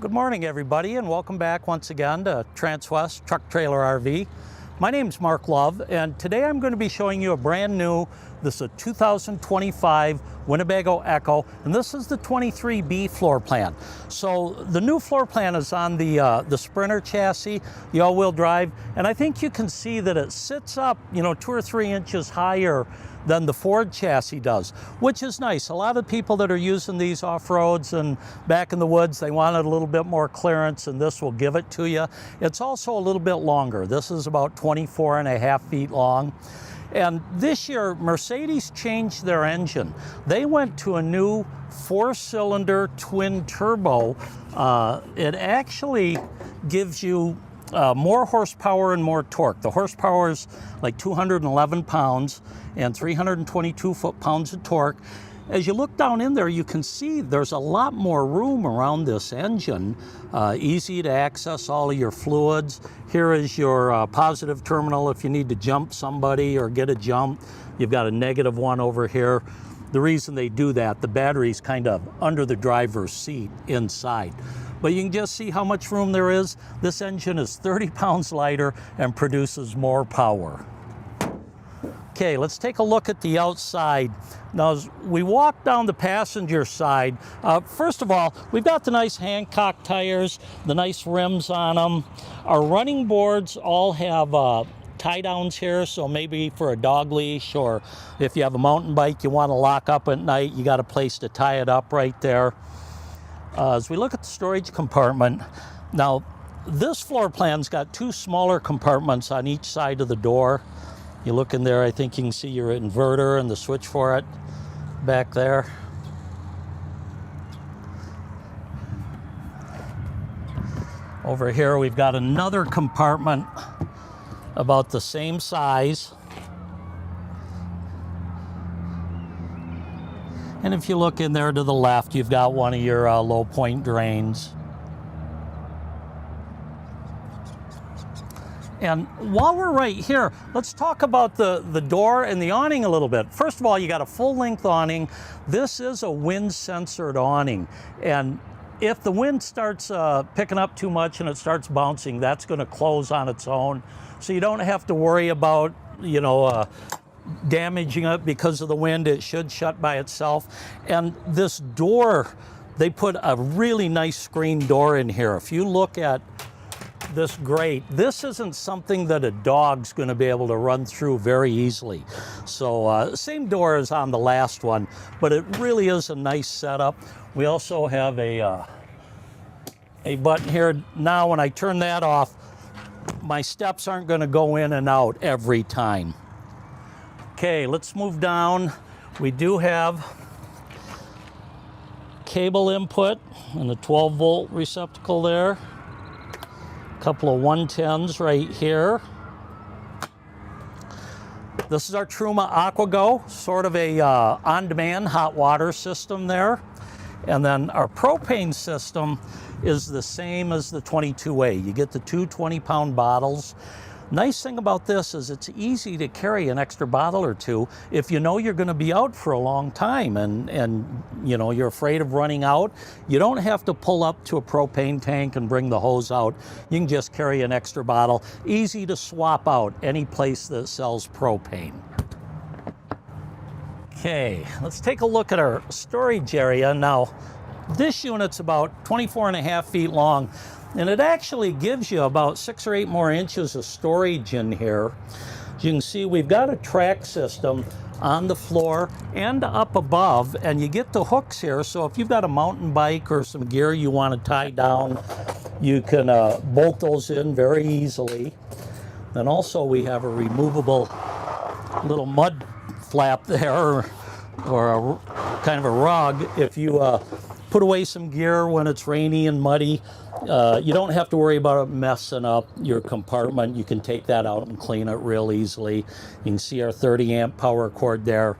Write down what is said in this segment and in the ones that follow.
Good morning, everybody, and welcome back once again to Transwest Truck Trailer RV. My name's Mark Love, and today I'm going to be showing you a brand new, this is a 2025 Winnebago EKKO, and this is the 23B floor plan. So the new floor plan is on the Sprinter chassis, the all-wheel drive, and I think you can see that it sits up, 2 or 3 inches higher than the Ford chassis does, which is nice. A lot of people that are using these off-roads and back in the woods, they wanted a little bit more clearance, and this will give it to you. It's also a little bit longer. This is about 24.5 feet long. And this year, Mercedes changed their engine. They went to a new 4-cylinder twin turbo. It actually gives you more horsepower and more torque. The horsepower is like 211 pounds and 322 foot-pounds of torque. As you look down in there, you can see there's a lot more room around this engine. Easy to access all of your fluids. Here is your positive terminal if you need to jump somebody or get a jump. You've got a negative one over here. The reason they do that, the battery's kind of under the driver's seat inside. But you can just see how much room there is. This engine is 30 pounds lighter and produces more power. Okay, let's take a look at the outside. Now, as we walk down the passenger side, first of all, we've got the nice Hancock tires, the nice rims on them. Our running boards all have tie downs here, so maybe for a dog leash, or if you have a mountain bike you want to lock up at night, you got a place to tie it up right there. As we look at the storage compartment, now this floor plan's got 2 smaller compartments on each side of the door. You look in there, I think you can see your inverter and the switch for it back there. Over here we've got another compartment about the same size. And if you look in there to the left, you've got one of your low point drains. And while we're right here, let's talk about the door and the awning a little bit. First of all, you got a full-length awning. This is a wind-censored awning. And if the wind starts picking up too much and it starts bouncing, that's going to close on its own. So you don't have to worry about, damaging it because of the wind. It should shut by itself. And this door, they put a really nice screen door in here. If you look at this grate, this isn't something that a dog's going to be able to run through very easily. So same door as on the last one, but it really is a nice setup. We also have a button here. Now when I turn that off, my steps aren't going to go in and out every time. Okay, let's move down. We do have cable input and a 12-volt receptacle there. Couple of 110s right here. This is our Truma AquaGo, sort of a on-demand hot water system there. And then our propane system is the same as the 22A. You get the 2 20-pound bottles. Nice thing about this is it's easy to carry an extra bottle or 2 if you know you're going to be out for a long time and you're afraid of running out. You don't have to pull up to a propane tank and bring the hose out. You can just carry an extra bottle. Easy to swap out any place that sells propane. Okay, let's take a look at our storage area. Now, this unit's about 24.5 feet long. And it actually gives you about 6 or 8 more inches of storage in here. As you can see, we've got a track system on the floor and up above, and you get the hooks here. So if you've got a mountain bike or some gear you want to tie down, you can bolt those in very easily. Then also we have a removable little mud flap there, or a kind of a rug. If you put away some gear when it's rainy and muddy, you don't have to worry about it messing up your compartment. You can take that out and clean it real easily. You can see our 30 amp power cord there.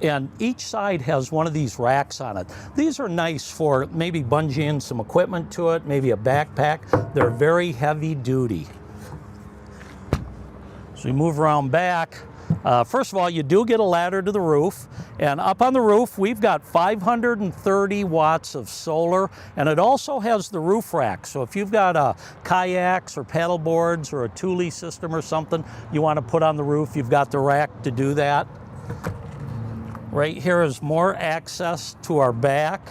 And each side has one of these racks on it. These are nice for maybe bungeeing some equipment to it, maybe a backpack. They're very heavy duty. So we move around back. First of all, you do get a ladder to the roof, and up on the roof we've got 530 watts of solar, and it also has the roof rack. So if you've got kayaks or paddle boards or a Thule system or something you want to put on the roof, you've got the rack to do that. Right here is more access to our back.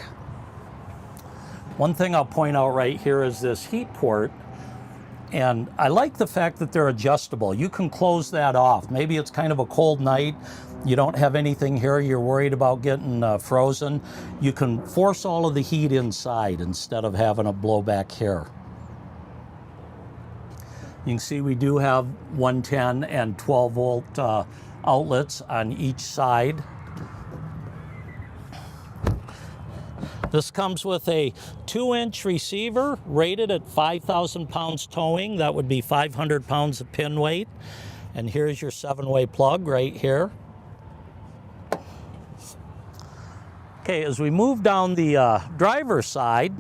One thing I'll point out right here is this heat port. And I like the fact that they're adjustable. You can close that off. Maybe it's kind of a cold night, you don't have anything here, you're worried about getting frozen. You can force all of the heat inside instead of having a blowback here. You can see we do have 110 and 12 volt outlets on each side. This comes with a 2-inch receiver rated at 5,000 pounds towing. That would be 500 pounds of pin weight. And here's your 7-way plug right here. Okay, as we move down the driver's side,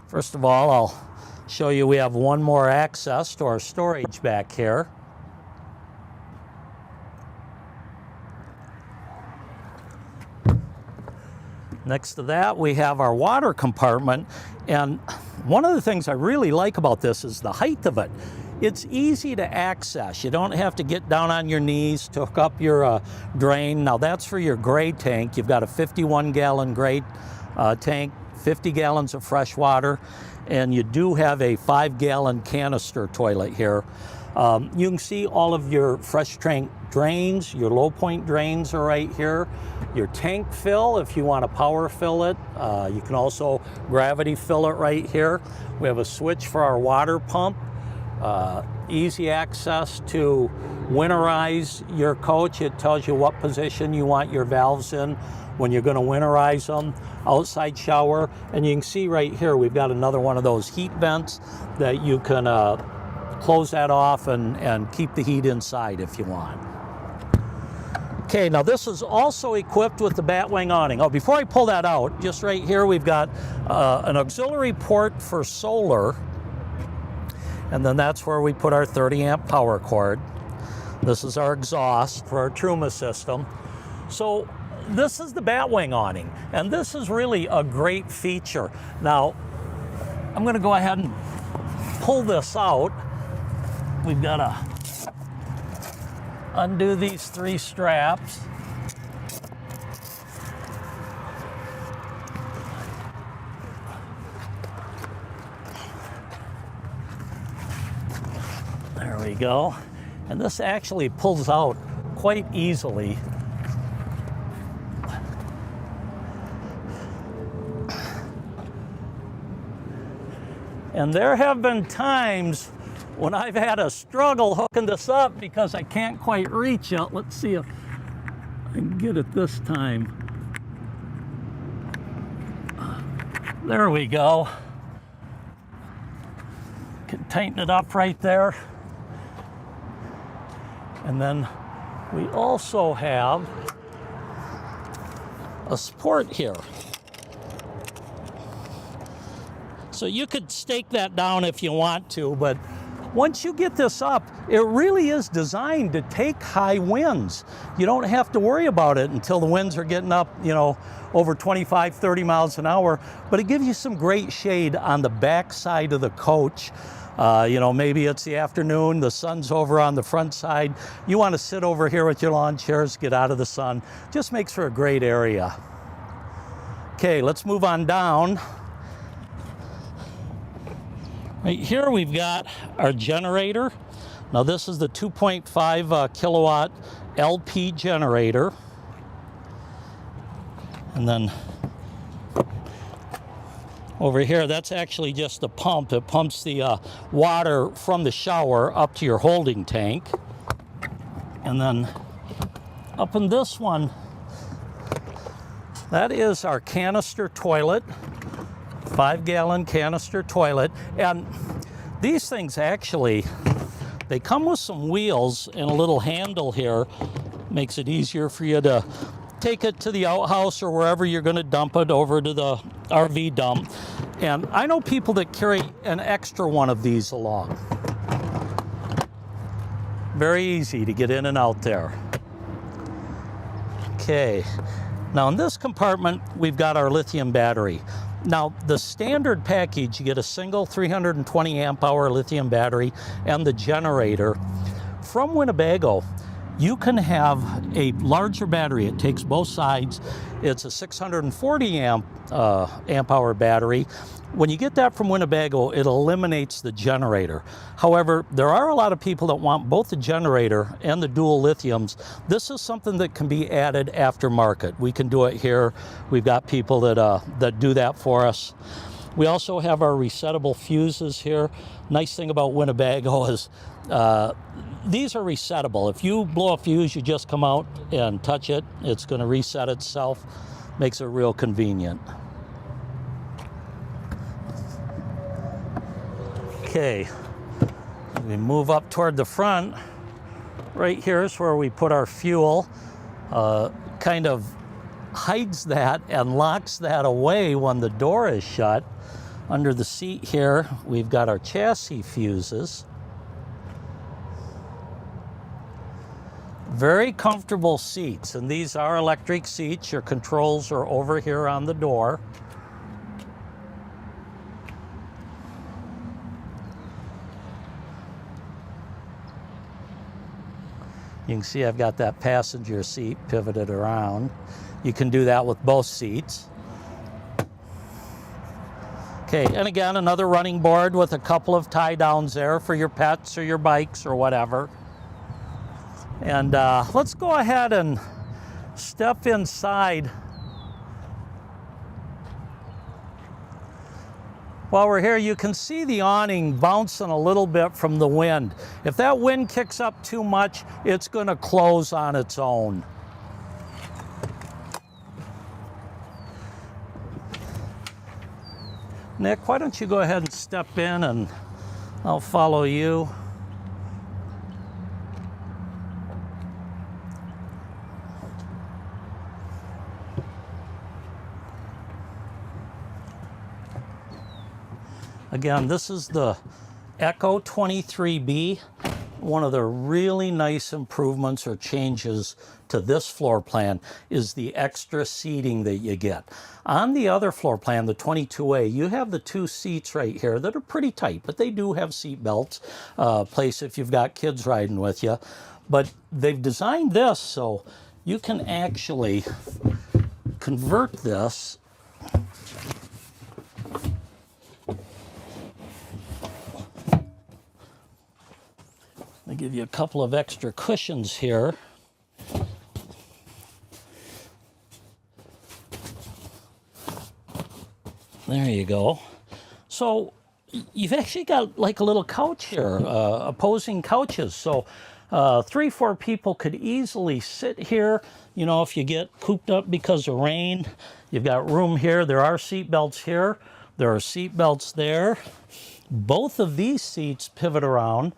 first of all, I'll show you we have one more access to our storage back here. Next to that, we have our water compartment, and one of the things I really like about this is the height of it. It's easy to access. You don't have to get down on your knees to hook up your drain. Now that's for your gray tank. You've got a 51-gallon gray tank, 50 gallons of fresh water, and you do have a 5-gallon canister toilet here. You can see all of your fresh tank drains, your low point drains are right here. Your tank fill, if you want to power fill it, you can also gravity fill it right here. We have a switch for our water pump, easy access to winterize your coach. It tells you what position you want your valves in when you're going to winterize them. Outside shower, and you can see right here we've got another one of those heat vents that you can close that off and keep the heat inside if you want. Okay, now this is also equipped with the batwing awning. Oh, before I pull that out, just right here we've got an auxiliary port for solar, and then that's where we put our 30-amp power cord. This is our exhaust for our Truma system. So this is the batwing awning, and this is really a great feature. Now, I'm going to go ahead and pull this out. We've got to undo these 3 straps. There we go. And this actually pulls out quite easily. And there have been times when I've had a struggle hooking this up because I can't quite reach it. Let's see if I can get it this time. There we go. Can tighten it up right there. And then we also have a support here. So you could stake that down if you want to, but once you get this up, it really is designed to take high winds. You don't have to worry about it until the winds are getting up, you know, over 25, 30 miles an hour, but it gives you some great shade on the back side of the coach. You know, maybe it's the afternoon, the sun's over on the front side. You want to sit over here with your lawn chairs, get out of the sun. Just makes for a great area. Okay, let's move on down. Right here we've got our generator. Now this is the 2.5 kilowatt LP generator. And then over here, that's actually just a pump. It pumps the water from the shower up to your holding tank. And then up in this one, that is our canister toilet. 5-gallon canister toilet. And these things actually, they come with some wheels and a little handle here. Makes it easier for you to take it to the outhouse or wherever you're going to dump it, over to the RV dump. And I know people that carry an extra one of these along. Very easy to get in and out there. Okay, now in this compartment, we've got our lithium battery. Now, the standard package, you get a single 320 amp hour lithium battery and the generator. From Winnebago, you can have a larger battery. It takes both sides. It's a 640 amp hour battery. When you get that from Winnebago, it eliminates the generator. However, there are a lot of people that want both the generator and the dual lithiums. This is something that can be added aftermarket. We can do it here. We've got people that do that for us. We also have our resettable fuses here. Nice thing about Winnebago is these are resettable. If you blow a fuse, you just come out and touch it. It's going to reset itself. Makes it real convenient. Okay, we move up toward the front. Right here is where we put our fuel. Kind of hides that and locks that away when the door is shut. Under the seat here, we've got our chassis fuses. Very comfortable seats, and these are electric seats. Your controls are over here on the door. You can see I've got that passenger seat pivoted around. You can do that with both seats. Okay, and again, another running board with a couple of tie downs there for your pets or your bikes or whatever. And let's go ahead and step inside. While we're here, you can see the awning bouncing a little bit from the wind. If that wind kicks up too much, it's going to close on its own. Nick, why don't you go ahead and step in and I'll follow you. Again, this is the EKKO 23B. One of the really nice improvements or changes to this floor plan is the extra seating that you get. On the other floor plan, the 22A, you have the two seats right here that are pretty tight, but they do have seat belts, place if you've got kids riding with you. But they've designed this so you can actually convert this I'll give you a couple of extra cushions here. There you go. So you've actually got like a little couch here, opposing couches. So 3-4 people could easily sit here. You know, if you get cooped up because of rain, you've got room here. There are seat belts here. There are seat belts there. Both of these seats pivot around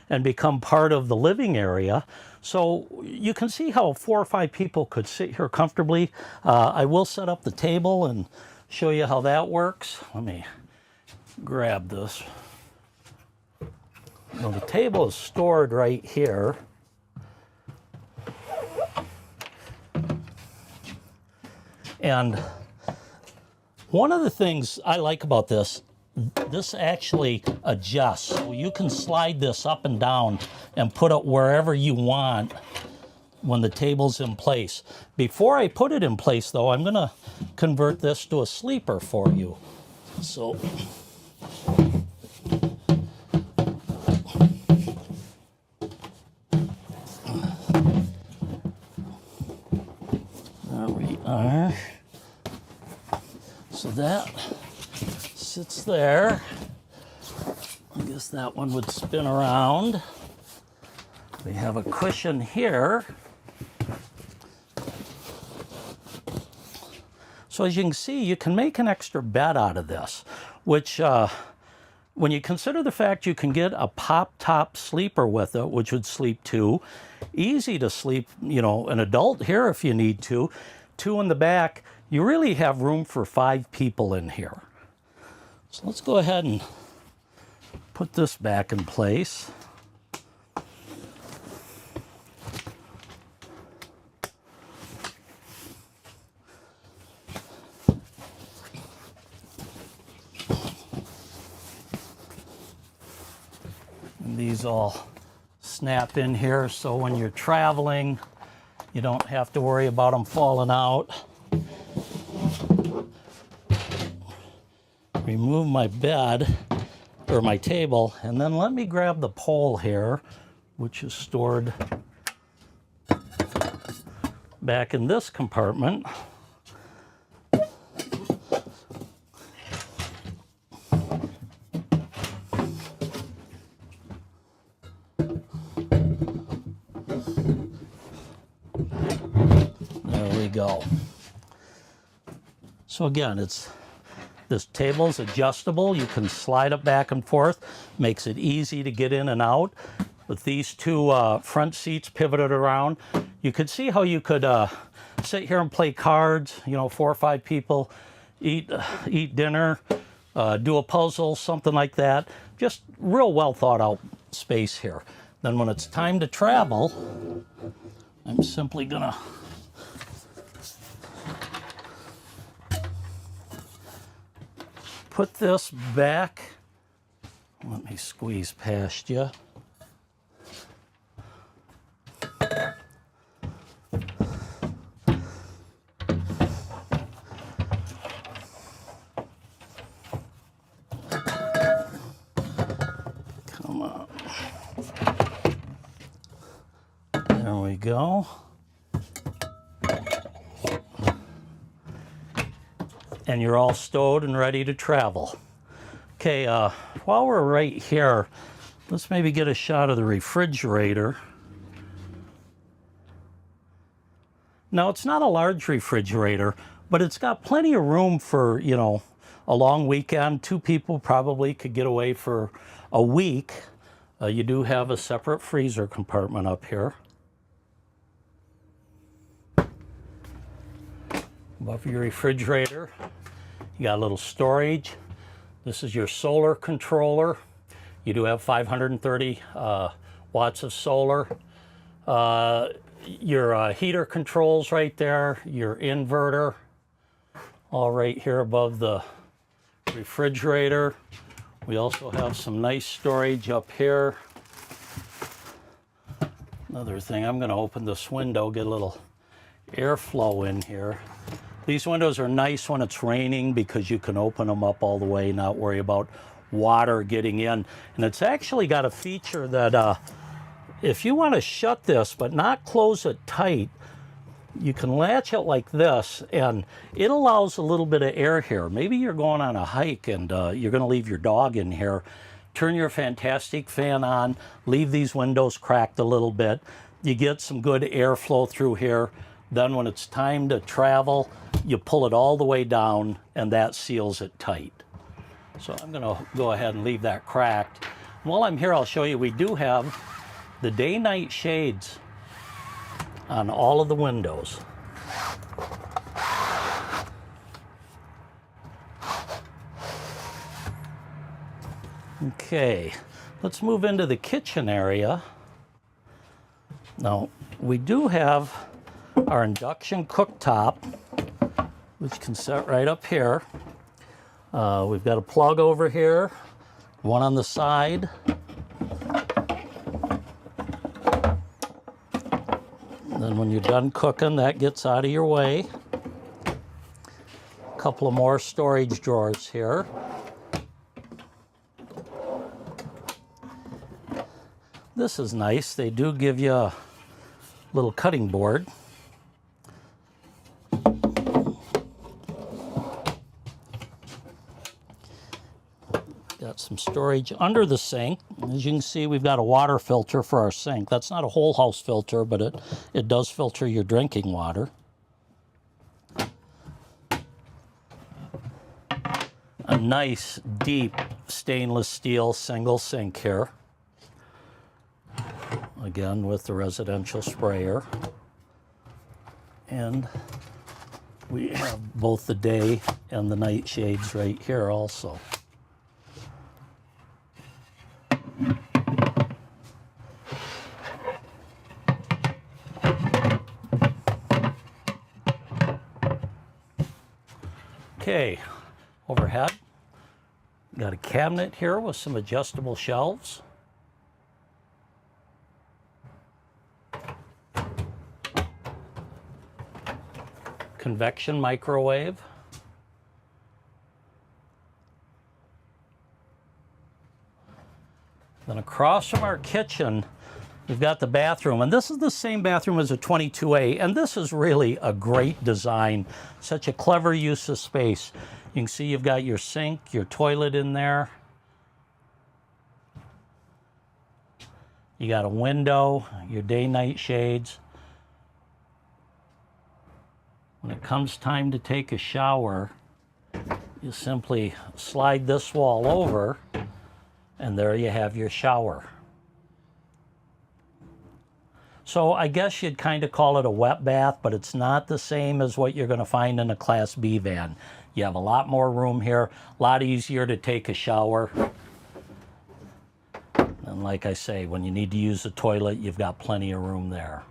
and become part of the living area. So you can see how 4 or 5 people could sit here comfortably. I will set up the table and show you how that works. Let me grab this. Well, the table is stored right here. And one of the things I like about this actually adjusts. So you can slide this up and down and put it wherever you want when the table's in place. Before I put it in place, though, I'm going to convert this to a sleeper for you. So there we are. So that sits there. I guess that one would spin around. We have a cushion here. So as you can see, you can make an extra bed out of this, which when you consider the fact you can get a pop-top sleeper with it, which would sleep 2, easy to sleep, you know, an adult here if you need to, 2 in the back, you really have room for 5 people in here. So let's go ahead and put this back in place. these all snap in here, so when you're traveling, you don't have to worry about them falling out. Remove my bed, or my table, and then let me grab the pole here, which is stored back in this compartment. There we go. So again, this table is adjustable. You can slide it back and forth. Makes it easy to get in and out. With these two front seats pivoted around, you could see how you could sit here and play cards, you know, 4 or 5 people, eat dinner, do a puzzle, something like that. Just real well thought out space here. Then when it's time to travel, I'm simply gonna put this back. Let me squeeze past you. Come on. There we go. And you're all stowed and ready to travel. Okay, while we're right here, let's maybe get a shot of the refrigerator. Now, it's not a large refrigerator, but it's got plenty of room for, you know, a long weekend. 2 people probably could get away for a week. You do have a separate freezer compartment up here. Above your refrigerator, you got a little storage. This is your solar controller. You do have 530 watts of solar. Your heater controls right there, your inverter, all right here above the refrigerator. We also have some nice storage up here. Another thing, I'm gonna open this window, get a little airflow in here. These windows are nice when it's raining because you can open them up all the way, not worry about water getting in. And it's actually got a feature that if you want to shut this but not close it tight, you can latch it like this, and it allows a little bit of air here. Maybe you're going on a hike and you're going to leave your dog in here. Turn your fantastic fan on, leave these windows cracked a little bit. You get some good airflow through here. Then when it's time to travel, you pull it all the way down and that seals it tight. So I'm gonna go ahead and leave that cracked. While I'm here, I'll show you, we do have the day-night shades on all of the windows. Okay, let's move into the kitchen area. Now, we do have our induction cooktop, which can set right up here. We've got a plug over here, one on the side. And then when you're done cooking, that gets out of your way. A couple of more storage drawers here. This is nice. They do give you a little cutting board. Got some storage under the sink. As you can see, we've got a water filter for our sink. That's not a whole house filter, but it does filter your drinking water. A nice, deep stainless steel single sink here. Again, with the residential sprayer. And we have both the day and the night shades right here also. Okay, overhead, got a cabinet here with some adjustable shelves. convection microwave. Then across from our kitchen, we've got the bathroom, and this is the same bathroom as a 22A, and this is really a great design, such a clever use of space. You can see you've got your sink, your toilet in there. You got a window, your day-night shades. When it comes time to take a shower, you simply slide this wall over, and there you have your shower. So I guess you'd kind of call it a wet bath, but it's not the same as what you're going to find in a Class B van. You have a lot more room here, a lot easier to take a shower. And like I say, when you need to use the toilet, you've got plenty of room there.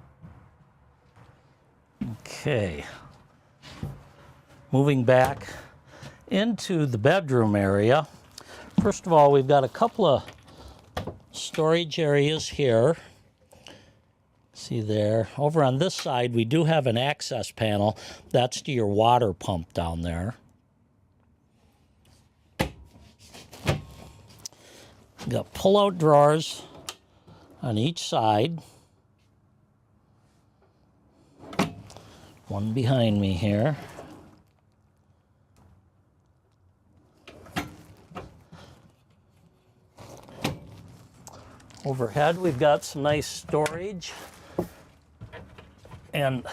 Okay. Moving back into the bedroom area. First of all, we've got a couple of storage areas here. See there. Over on this side, we do have an access panel. That's to your water pump down there. We've got pull-out drawers on each side. One behind me here. Overhead, we've got some nice storage. And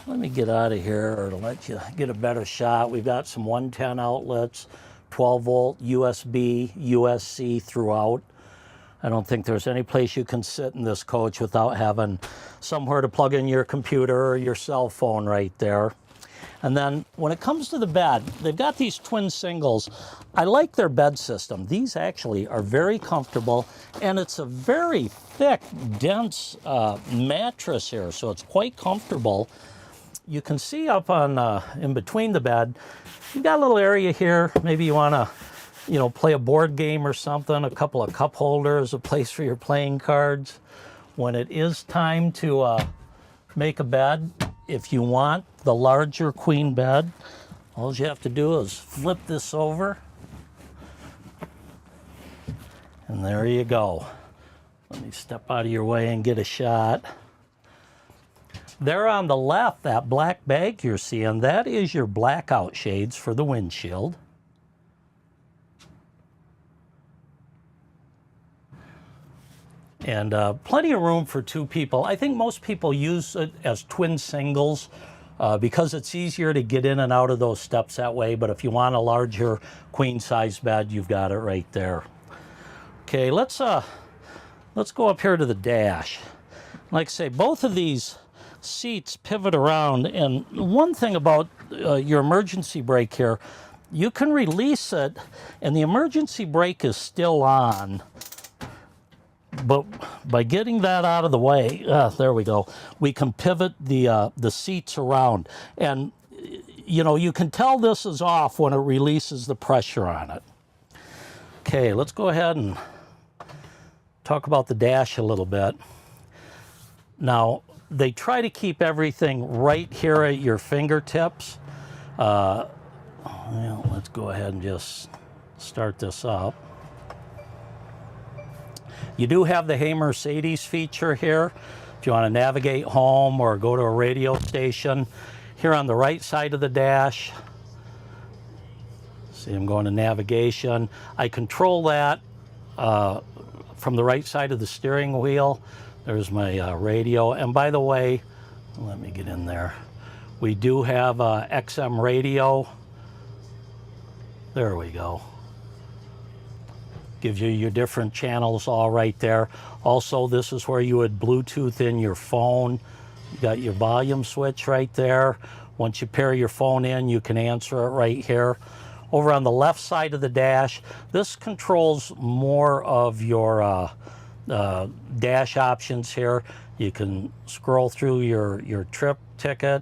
let me get out of here, or to let you get a better shot. We've got some 110 outlets, 12-volt USB, USB throughout. I don't think there's any place you can sit in this coach without having somewhere to plug in your computer or your cell phone right there. And then when it comes to the bed, they've got these twin singles. I like their bed system. These actually are very comfortable, and it's a very thick, dense mattress here, so it's quite comfortable. You can see up on in between the bed, you've got a little area here. Maybe you want to, play a board game or something, a couple of cup holders, a place for your playing cards. When it is time to make a bed, if you want the larger queen bed, all you have to do is flip this over, and there you go. Let me step out of your way and get a shot. There on the left, that black bag you're seeing, that is your blackout shades for the windshield. And plenty of room for two people. I think most people use it as twin singles because it's easier to get in and out of those steps that way. But if you want a larger queen size bed, you've got it right there. Okay, let's go up here to the dash. Like I say, both of these seats pivot around. And one thing about your emergency brake here, you can release it and the emergency brake is still on. But by getting that out of the way, there we go, we can pivot the seats around. And, you can tell this is off when it releases the pressure on it. Okay, let's go ahead and talk about the dash a little bit. Now, they try to keep everything right here at your fingertips. Well, let's go ahead and just start this up. You do have the Hey Mercedes feature here if you want to navigate home or go to a radio station. Here on the right side of the dash, see I'm going to navigation. I control that from the right side of the steering wheel. There's my radio. And by the way, let me get in there. We do have XM radio. There we go. Gives you your different channels all right there. Also, this is where you would Bluetooth in your phone. You got your volume switch right there. Once you pair your phone in, you can answer it right here. Over on the left side of the dash, this controls more of your dash options here. You can scroll through your trip ticket,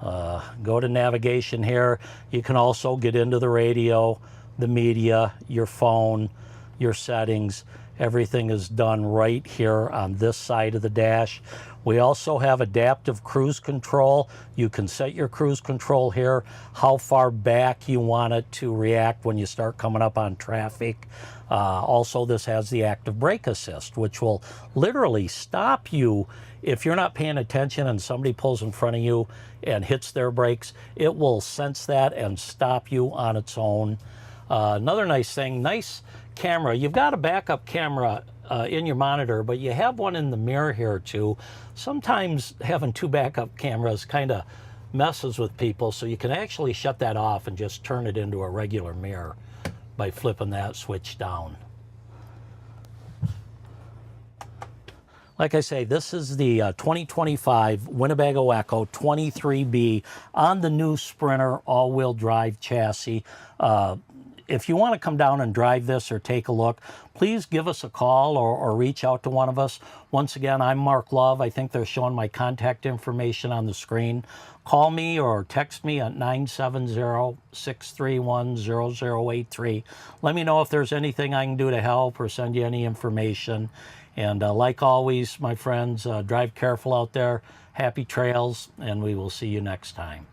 go to navigation here. You can also get into the radio, the media, your phone, your settings. Everything is done right here on this side of the dash. We also have adaptive cruise control. You can set your cruise control here, how far back you want it to react when you start coming up on traffic. Also, this has the active brake assist, which will literally stop you if you're not paying attention and somebody pulls in front of you and hits their brakes. It will sense that and stop you on its own. Another nice thing, nice camera. You've got a backup camera in your monitor, but you have one in the mirror here too. Sometimes having two backup cameras kind of messes with people, so you can actually shut that off and just turn it into a regular mirror by flipping that switch down. Like I say, this is the 2025 Winnebago EKKO 23B on the new Sprinter all-wheel drive chassis. If you want to come down and drive this or take a look, please give us a call or reach out to one of us. Once again, I'm Mark Love. I think they're showing my contact information on the screen. Call me or text me at 970-631-0083. Let me know if there's anything I can do to help or send you any information. And like always, my friends, drive careful out there. Happy trails, and we will see you next time.